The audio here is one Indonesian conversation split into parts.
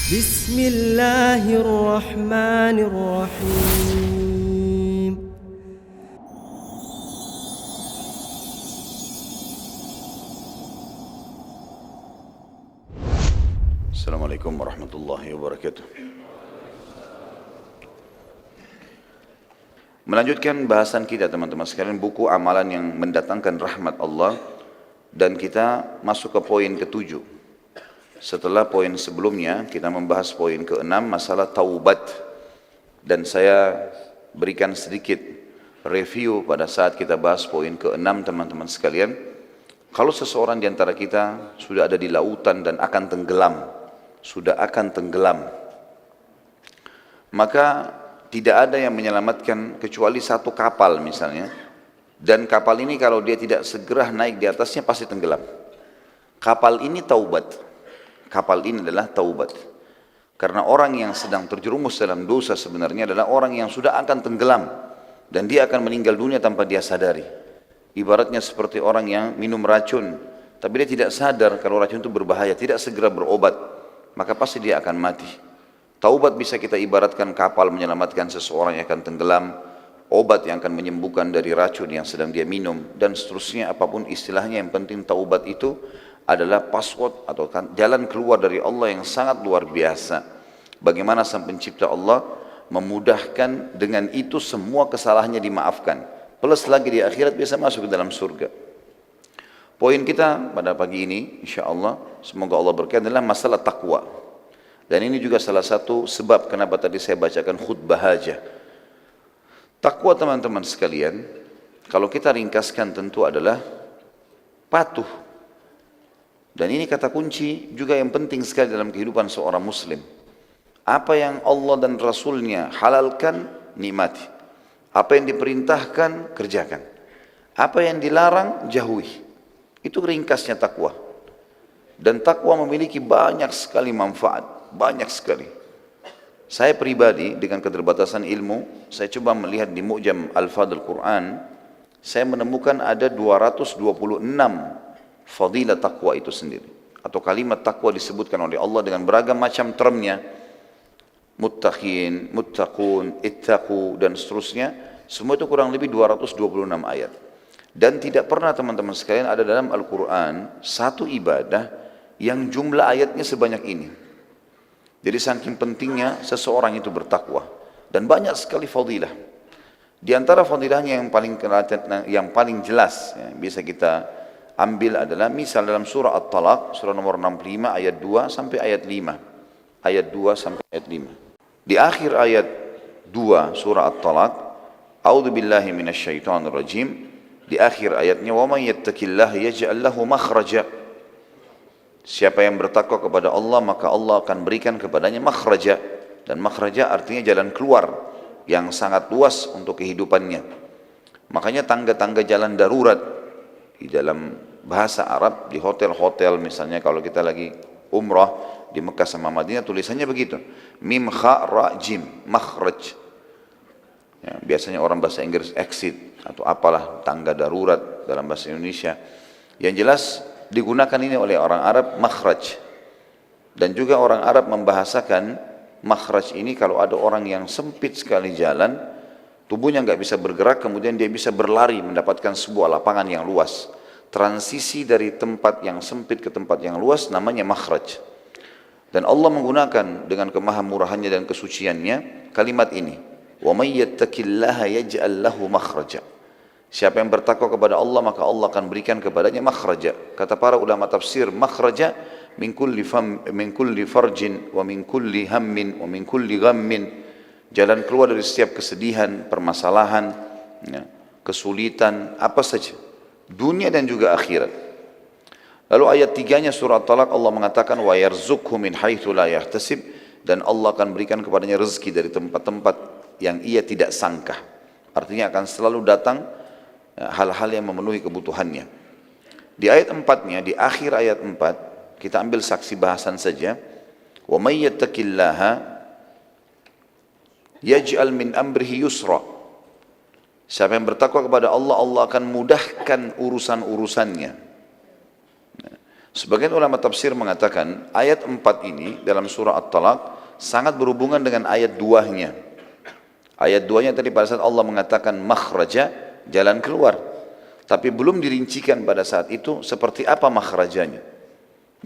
بسم الله الرحمن الرحيم Assalamualaikum warahmatullahi wabarakatuh. Melanjutkan bahasan kita teman-teman sekalian, buku amalan yang mendatangkan rahmat Allah, dan kita masuk ke poin ketujuh. Setelah poin sebelumnya kita membahas poin keenam, masalah taubat, dan saya berikan sedikit review pada saat kita bahas poin keenam teman-teman sekalian. Kalau seseorang di antara kita sudah ada di lautan dan akan tenggelam, maka tidak ada yang menyelamatkan kecuali satu kapal misalnya, dan kapal ini kalau dia tidak segera naik di atasnya pasti tenggelam. Kapal ini adalah taubat, karena orang yang sedang terjerumus dalam dosa sebenarnya adalah orang yang sudah akan tenggelam dan dia akan meninggal dunia tanpa dia sadari. Ibaratnya seperti orang yang minum racun tapi dia tidak sadar kalau racun itu berbahaya, tidak segera berobat, maka pasti dia akan mati. Taubat bisa kita ibaratkan kapal menyelamatkan seseorang yang akan tenggelam, obat yang akan menyembuhkan dari racun yang sedang dia minum, dan seterusnya. Apapun istilahnya, yang penting taubat itu adalah password atau jalan keluar dari Allah yang sangat luar biasa. Bagaimana sang pencipta Allah memudahkan dengan itu semua kesalahannya dimaafkan, plus lagi di akhirat bisa masuk ke dalam surga. Poin kita pada pagi ini insyaallah, semoga Allah berkati, adalah masalah takwa. Dan ini juga salah satu sebab kenapa tadi saya bacakan khutbah hajah. Takwa teman-teman sekalian, kalau kita ringkaskan tentu adalah patuh. Dan ini kata kunci juga yang penting sekali dalam kehidupan seorang muslim. Apa yang Allah dan Rasulnya halalkan, nikmati. Apa yang diperintahkan, kerjakan. Apa yang dilarang, jauhi. Itu ringkasnya takwa. Dan takwa memiliki banyak sekali manfaat. Banyak sekali. Saya pribadi dengan keterbatasan ilmu, saya coba melihat di Mu'jam Al-Fadl Quran, saya menemukan ada 226 fadilah takwa itu sendiri, atau kalimat takwa disebutkan oleh Allah dengan beragam macam termnya, muttaqin, muttaqun, ittaqu, dan seterusnya. Semua itu kurang lebih 226 ayat. Dan tidak pernah teman-teman sekalian ada dalam Al-Quran satu ibadah yang jumlah ayatnya sebanyak ini. Jadi saking pentingnya seseorang itu bertakwa, dan banyak sekali fadilah. Di antara fadilahnya yang paling jelas bisa kita ambil adalah misal dalam surah At-Talaq, surah nomor 65 ayat 2 sampai ayat 5. Ayat 2 sampai ayat 5. Di akhir ayat 2 surah At-Talaq, A'udzu billahi minasyaitonir rajim, di akhir ayatnya, wa may yattaqillaha yaj'al lahu makhraja. Siapa yang bertakwa kepada Allah, maka Allah akan berikan kepadanya makhraja. Dan makhraja artinya jalan keluar yang sangat luas untuk kehidupannya. Makanya tangga-tangga jalan darurat di dalam bahasa Arab, di hotel-hotel misalnya, kalau kita lagi umrah di Mekah sama Madinah, tulisannya begitu, mim kha ra jim, makhraj. Ya, biasanya orang bahasa Inggris exit atau apalah, tangga darurat dalam bahasa Indonesia. Yang jelas digunakan ini oleh orang Arab, makhraj. Dan juga orang Arab membahasakan makhraj ini kalau ada orang yang sempit sekali jalan, tubuhnya nggak bisa bergerak, kemudian dia bisa berlari mendapatkan sebuah lapangan yang luas. Transisi dari tempat yang sempit ke tempat yang luas namanya makhraj. Dan Allah menggunakan dengan kemahamurahannya dan kesuciannya kalimat ini, wa may yattaqillaha yaj'al lahu makhraja. Siapa yang bertakwa kepada Allah, maka Allah akan berikan kepadanya makhraja. Kata para ulama tafsir, makhraja min kulli farjin wa min kulli hammin wa min kulli ghammin. Jalan keluar dari setiap kesedihan, permasalahan, kesulitan, apa saja, dunia dan juga akhirat. Lalu ayat 3-nya surah Talaq, Allah mengatakan wa yarzuqhu min haitsu la yahtasib, dan Allah akan berikan kepadanya rezeki dari tempat-tempat yang ia tidak sangka. Artinya akan selalu datang hal-hal yang memenuhi kebutuhannya. Di ayat 4-nya, di akhir ayat 4, kita ambil saksi bahasan saja. Wa may yattaqillaha yaj'al min amrihi yusra. Siapa yang bertakwa kepada Allah, Allah akan mudahkan urusan-urusannya. Sebagian ulama tafsir mengatakan ayat 4 ini dalam surah At-Talaq sangat berhubungan dengan ayat 2-nya. Ayat 2-nya tadi pada saat Allah mengatakan makhraja, jalan keluar. Tapi belum dirincikan pada saat itu seperti apa makhrajanya.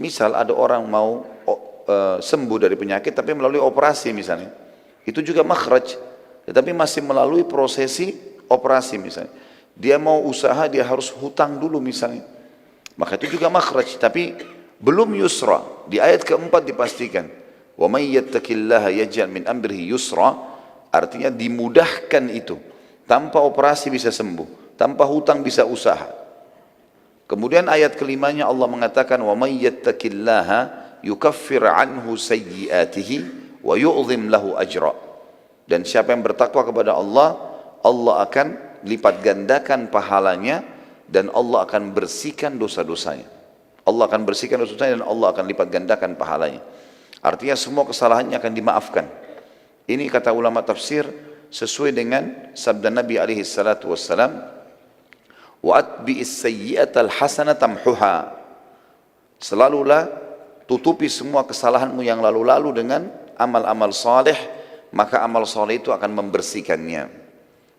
Misal ada orang mau sembuh dari penyakit tapi melalui operasi misalnya. Itu juga makhraj. Tetapi masih melalui prosesi operasi misalnya. Dia mau usaha, dia harus hutang dulu misalnya. Maka itu juga makhraj, tapi belum yusra. Di ayat keempat dipastikan, wa may yattaqillaha yaj'al min amrihi yusra, artinya dimudahkan itu. Tanpa operasi bisa sembuh, tanpa hutang bisa usaha. Kemudian ayat kelimanya Allah mengatakan, wa may yattaqillaha yukaffir anhu sayyi'atihi wa yu'zim lahu ajra. Dan siapa yang bertakwa kepada Allah, Allah akan lipat gandakan pahalanya dan Allah akan bersihkan dosa-dosanya. Allah akan bersihkan dosa-dosanya dan Allah akan lipat gandakan pahalanya. Artinya semua kesalahannya akan dimaafkan. Ini kata ulama tafsir sesuai dengan sabda Nabi alaihi salatu wassalam, wa atbi'is sayyi'atal hasanah tamhuha. Selalulah tutupi semua kesalahanmu yang lalu-lalu dengan amal-amal saleh, maka amal saleh itu akan membersihkannya.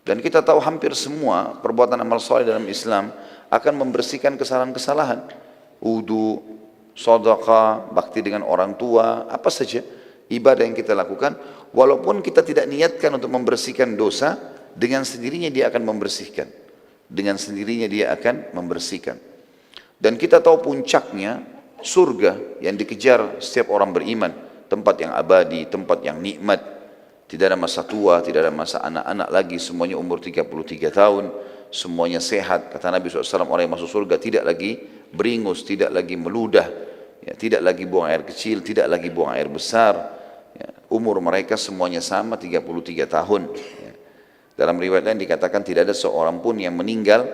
Dan kita tahu hampir semua perbuatan amal saleh dalam Islam akan membersihkan kesalahan-kesalahan. Wudu, sedekah, bakti dengan orang tua, apa saja ibadah yang kita lakukan, walaupun kita tidak niatkan untuk membersihkan dosa, dengan sendirinya dia akan membersihkan. Dengan sendirinya dia akan membersihkan. Dan kita tahu puncaknya surga yang dikejar setiap orang beriman, tempat yang abadi, tempat yang nikmat. Tidak ada masa tua, tidak ada masa anak-anak lagi, semuanya umur 33 tahun, semuanya sehat. Kata Nabi SAW, orang yang masuk surga tidak lagi beringus, tidak lagi meludah, ya, tidak lagi buang air kecil, tidak lagi buang air besar. Ya, umur mereka semuanya sama, 33 tahun. Ya. Dalam riwayat lain dikatakan tidak ada seorang pun yang meninggal,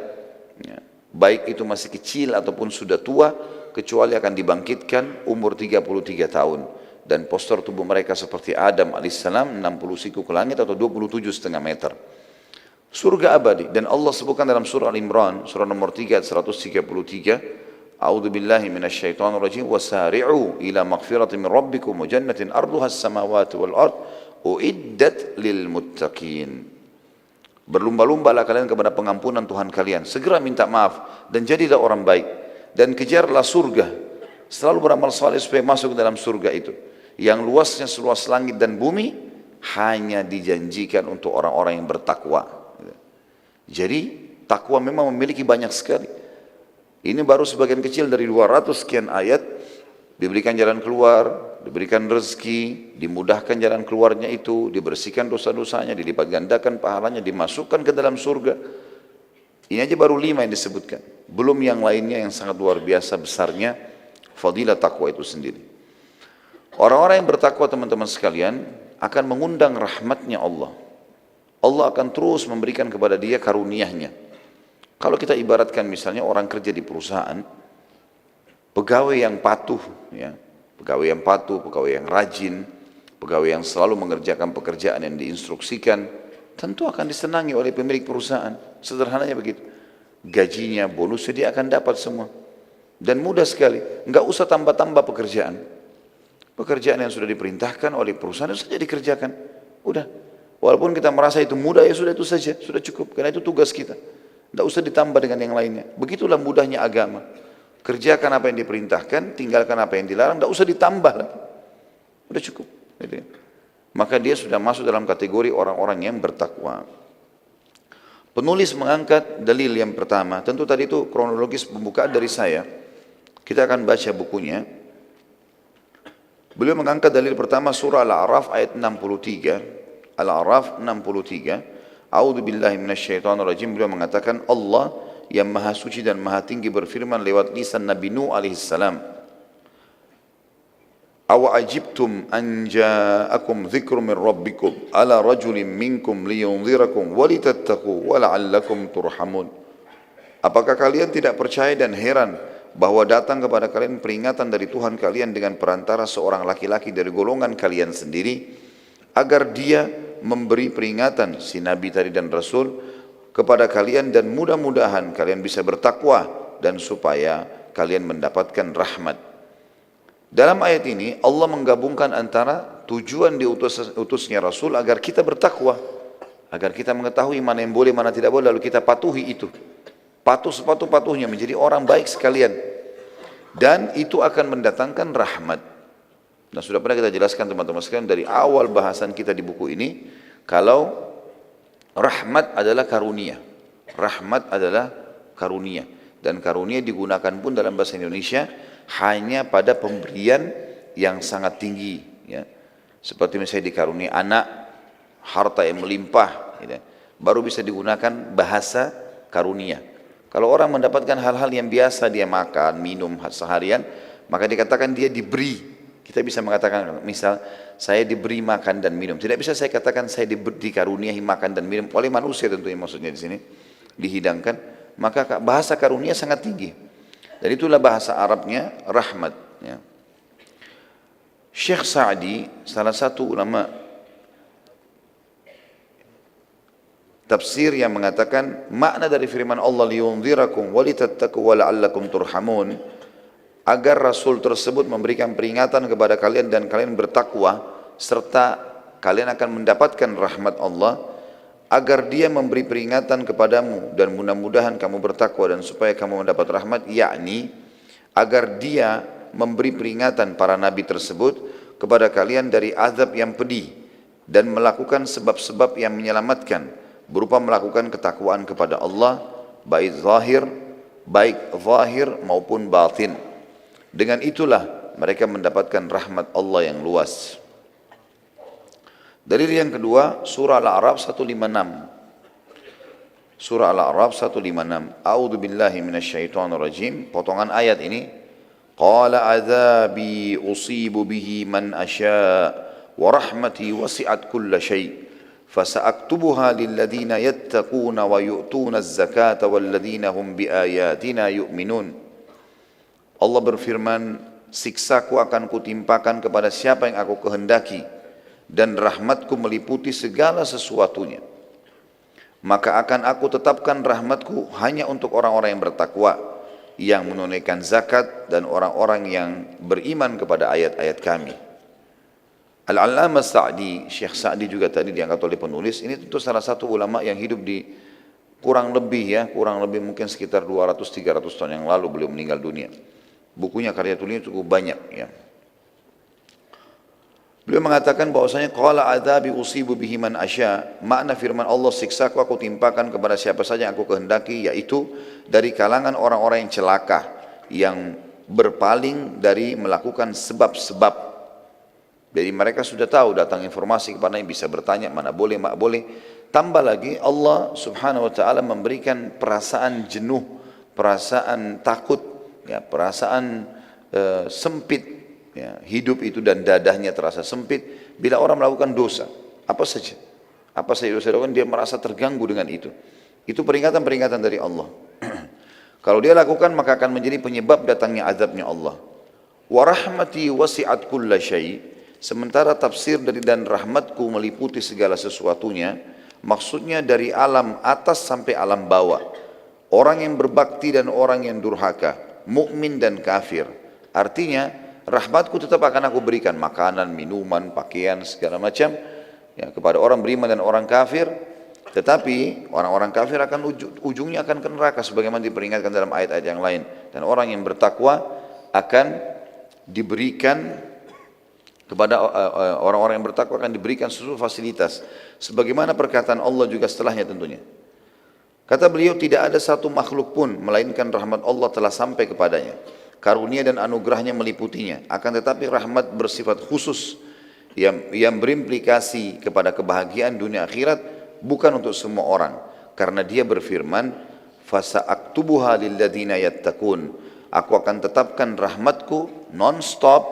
ya, baik itu masih kecil ataupun sudah tua, kecuali akan dibangkitkan umur 33 tahun. Dan postur tubuh mereka seperti Adam alaihissalam, 60 siku ke langit atau 27,5 meter. Surga abadi. Dan Allah sebutkan dalam surah Al-Imran, surah nomor 3, 133, A'udzu billahi minasyaitonir rajim, wasari'u ila maghfiratin min rabbikum wa jannatin arduha as-samawati wal ard uiddat lil muttaqin. Berlumba-lumbalah kalian kepada pengampunan Tuhan kalian, segera minta maaf dan jadilah orang baik dan kejarlah surga. Selalu beramal saleh supaya masuk ke dalam surga itu, yang luasnya seluas langit dan bumi, hanya dijanjikan untuk orang-orang yang bertakwa. Jadi takwa memang memiliki banyak sekali. Ini baru sebagian kecil dari 200 sekian ayat. Diberikan jalan keluar, diberikan rezeki, dimudahkan jalan keluarnya itu, dibersihkan dosa-dosanya, dilipat gandakan pahalanya, dimasukkan ke dalam surga. Ini aja baru 5 yang disebutkan. Belum yang lainnya yang sangat luar biasa besarnya fadilah takwa itu sendiri. Orang-orang yang bertakwa teman-teman sekalian akan mengundang rahmatnya Allah. Allah akan terus memberikan kepada dia karunia-Nya. Kalau kita ibaratkan misalnya orang kerja di perusahaan, pegawai yang patuh, ya, pegawai yang patuh, pegawai yang rajin, pegawai yang selalu mengerjakan pekerjaan yang diinstruksikan, tentu akan disenangi oleh pemilik perusahaan. Sederhananya begitu. Gajinya, bonusnya dia akan dapat semua. Dan mudah sekali, enggak usah tambah-tambah pekerjaan. Pekerjaan yang sudah diperintahkan oleh perusahaan itu saja dikerjakan. Udah. Walaupun kita merasa itu mudah, ya sudah itu saja, sudah cukup. Karena itu tugas kita. Enggak usah ditambah dengan yang lainnya. Begitulah mudahnya agama. Kerjakan apa yang diperintahkan, tinggalkan apa yang dilarang, enggak usah ditambah lagi. Udah cukup. Gitu. Maka dia sudah masuk dalam kategori orang-orang yang bertakwa. Penulis mengangkat dalil yang pertama. Tentu tadi itu kronologis pembukaan dari saya. Kita akan baca bukunya. Beliau mengangkat dalil pertama surah Al-A'raf ayat 63. Al-A'raf 63. A'udzu billahi minasyaitonir rajim. Beliau mengatakan Allah yang maha suci dan maha tinggi berfirman lewat lisan Nabi Nuh alaihissalam. Awa ajibtum an ja'akum dzikrum min rabbikum ala rajulin minkum liyunzirakum walitattaqu wa la'allakum turhamun. Apakah kalian tidak percaya dan heran bahwa datang kepada kalian peringatan dari Tuhan kalian dengan perantara seorang laki-laki dari golongan kalian sendiri, agar dia memberi peringatan si Nabi tadi dan Rasul kepada kalian dan mudah-mudahan kalian bisa bertakwa dan supaya kalian mendapatkan rahmat. Dalam ayat ini Allah menggabungkan antara tujuan diutusnya Rasul agar kita bertakwa, agar kita mengetahui mana yang boleh, mana tidak boleh, lalu kita patuhi itu. Patuh sepatuh-patuhnya menjadi orang baik sekalian. Dan itu akan mendatangkan rahmat. Nah, sudah pernah kita jelaskan teman-teman sekalian dari awal bahasan kita di buku ini, kalau rahmat adalah karunia. Rahmat adalah karunia. Dan karunia digunakan pun dalam bahasa Indonesia hanya pada pemberian yang sangat tinggi, ya. Seperti misalnya dikaruniai anak, harta yang melimpah, gitu. Baru bisa digunakan bahasa karunia. Kalau orang mendapatkan hal-hal yang biasa dia makan, minum seharian, maka dikatakan dia diberi. Kita bisa mengatakan misal saya diberi makan dan minum. Tidak bisa saya katakan saya dikaruniai makan dan minum oleh manusia, tentunya maksudnya di sini dihidangkan. Maka bahasa karunia sangat tinggi. Dan itulah bahasa Arabnya rahmat, ya. Syekh Sa'di, salah satu ulama tafsir, yang mengatakan makna dari firman Allah liyunzirakum walitattaqu wa la'allakum turhamun, agar Rasul tersebut memberikan peringatan kepada kalian dan kalian bertakwa serta kalian akan mendapatkan rahmat Allah, agar dia memberi peringatan kepadamu dan mudah-mudahan kamu bertakwa dan supaya kamu mendapat rahmat, yakni agar dia memberi peringatan para nabi tersebut kepada kalian dari azab yang pedih dan melakukan sebab-sebab yang menyelamatkan berupa melakukan ketakwaan kepada Allah baik zahir maupun batin. Dengan itulah mereka mendapatkan rahmat Allah yang luas. Dalil yang kedua, surah Al-A'raf 156. Surah Al-A'raf 156. A'udzu billahi minasyaitonir rajim. Potongan ayat ini, qala adzabi usibu bihi man asya wa rahmati wasi'at kulla syai' fasa'aktubuha lilladheena yattaquna wa yu'tuna az-zakata walladheena hum biayatina yu'minun. Allah berfirman, siksaku akan kutimpakan kepada siapa yang aku kehendaki, dan rahmatku meliputi segala sesuatunya. Maka akan aku tetapkan rahmatku hanya untuk orang-orang yang bertakwa, yang menunaikan zakat, dan orang-orang yang beriman kepada ayat-ayat kami. Al-Allamah Sa'di, Syekh Sa'di juga tadi diangkat oleh penulis, ini tentu salah satu ulama yang hidup di kurang lebih mungkin sekitar 200-300 tahun yang lalu beliau meninggal dunia. Bukunya, karya tulisnya cukup banyak, ya. Beliau mengatakan bahwasanya qala adzabi usibu bihi man asya, makna firman Allah, siksaku aku timpakan kepada siapa saja yang aku kehendaki, yaitu dari kalangan orang-orang yang celaka, yang berpaling dari melakukan sebab-sebab. Jadi mereka sudah tahu, datang informasi kepada yang bisa bertanya mana boleh, mak boleh. Tambah lagi Allah subhanahu wa ta'ala memberikan perasaan jenuh, perasaan takut, ya, perasaan sempit. Ya, hidup itu dan dadahnya terasa sempit bila orang melakukan dosa apa saja dosa dia merasa terganggu dengan itu. Itu peringatan-peringatan dari Allah. Kalau dia lakukan maka akan menjadi penyebab datangnya azabnya Allah. Wa rahmati wasi'at kulla syai'. Sementara tafsir dari dan rahmatku meliputi segala sesuatunya, maksudnya dari alam atas sampai alam bawah, orang yang berbakti dan orang yang durhaka, mukmin dan kafir. Artinya rahmatku tetap akan aku berikan makanan, minuman, pakaian, segala macam, ya, kepada orang beriman dan orang kafir. Tetapi orang-orang kafir akan ujungnya akan ke neraka sebagaimana diperingatkan dalam ayat-ayat yang lain. Dan orang yang bertakwa akan diberikan kepada orang-orang yang bertakwa akan diberikan seluruh fasilitas. Sebagaimana perkataan Allah juga setelahnya tentunya. Kata beliau, tidak ada satu makhluk pun melainkan rahmat Allah telah sampai kepadanya. Karunia dan anugerahnya meliputinya. Akan tetapi rahmat bersifat khusus yang berimplikasi kepada kebahagiaan dunia akhirat, bukan untuk semua orang. Karena dia berfirman, fasa'aktubuha lilladzina yattaqun. Aku akan tetapkan rahmatku non-stop,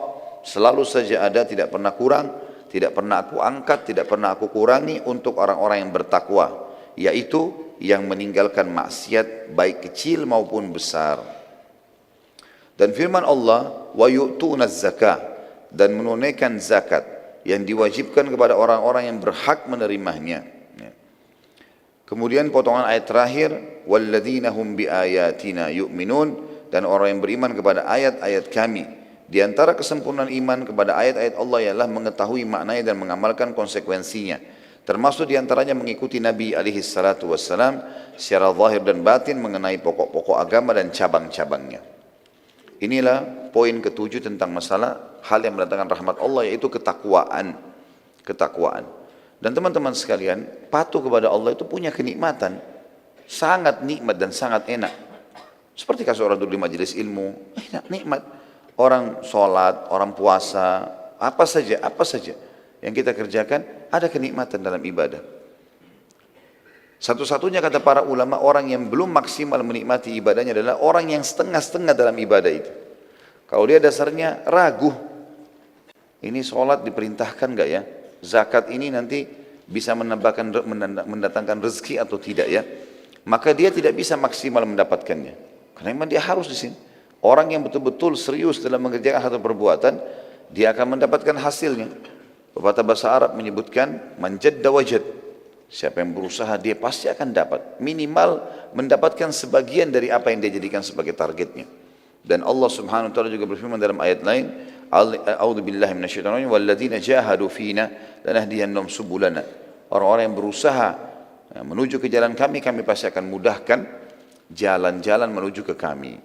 selalu saja ada, tidak pernah kurang, tidak pernah aku angkat, tidak pernah aku kurangi untuk orang-orang yang bertakwa, yaitu yang meninggalkan maksiat baik kecil maupun besar. Dan firman Allah, wa yu'tuna zakah, dan menunaikan zakat yang diwajibkan kepada orang-orang yang berhak menerimanya. Kemudian potongan ayat terakhir, walladzina hum biayatina yu'minun, dan orang yang beriman kepada ayat-ayat kami. Di antara kesempurnaan iman kepada ayat-ayat Allah ialah mengetahui maknanya dan mengamalkan konsekuensinya. Termasuk di antaranya mengikuti Nabi alaihi salatu wassalam secara zahir dan batin mengenai pokok-pokok agama dan cabang-cabangnya. Inilah poin ketujuh tentang masalah hal yang mendatangkan rahmat Allah, yaitu ketakwaan. Ketakwaan. Dan teman-teman sekalian, patuh kepada Allah itu punya kenikmatan. Sangat nikmat dan sangat enak. Seperti kasus orang duduk di majelis ilmu, enak, nikmat. Orang sholat, orang puasa, apa saja yang kita kerjakan, ada kenikmatan dalam ibadah. Satu-satunya kata para ulama, orang yang belum maksimal menikmati ibadahnya adalah orang yang setengah-setengah dalam ibadah itu. Kalau dia dasarnya ragu, ini sholat diperintahkan enggak ya? Zakat ini nanti bisa mendatangkan rezeki atau tidak ya? Maka dia tidak bisa maksimal mendapatkannya. Karena memang dia harus di sini. Orang yang betul-betul serius dalam mengerjakan satu perbuatan, dia akan mendapatkan hasilnya. Pepatah bahasa Arab menyebutkan, man jadda wajad. Siapa yang berusaha, dia pasti akan dapat. Minimal mendapatkan sebagian dari apa yang dia jadikan sebagai targetnya. Dan Allah subhanahu wa ta'ala juga berfirman dalam ayat lain, A'udzu billahi minasyaitonir rajim, walladzina jahadu fina lanahdiyannahum subulana. Orang-orang yang berusaha menuju ke jalan kami, kami pasti akan mudahkan jalan-jalan menuju ke kami.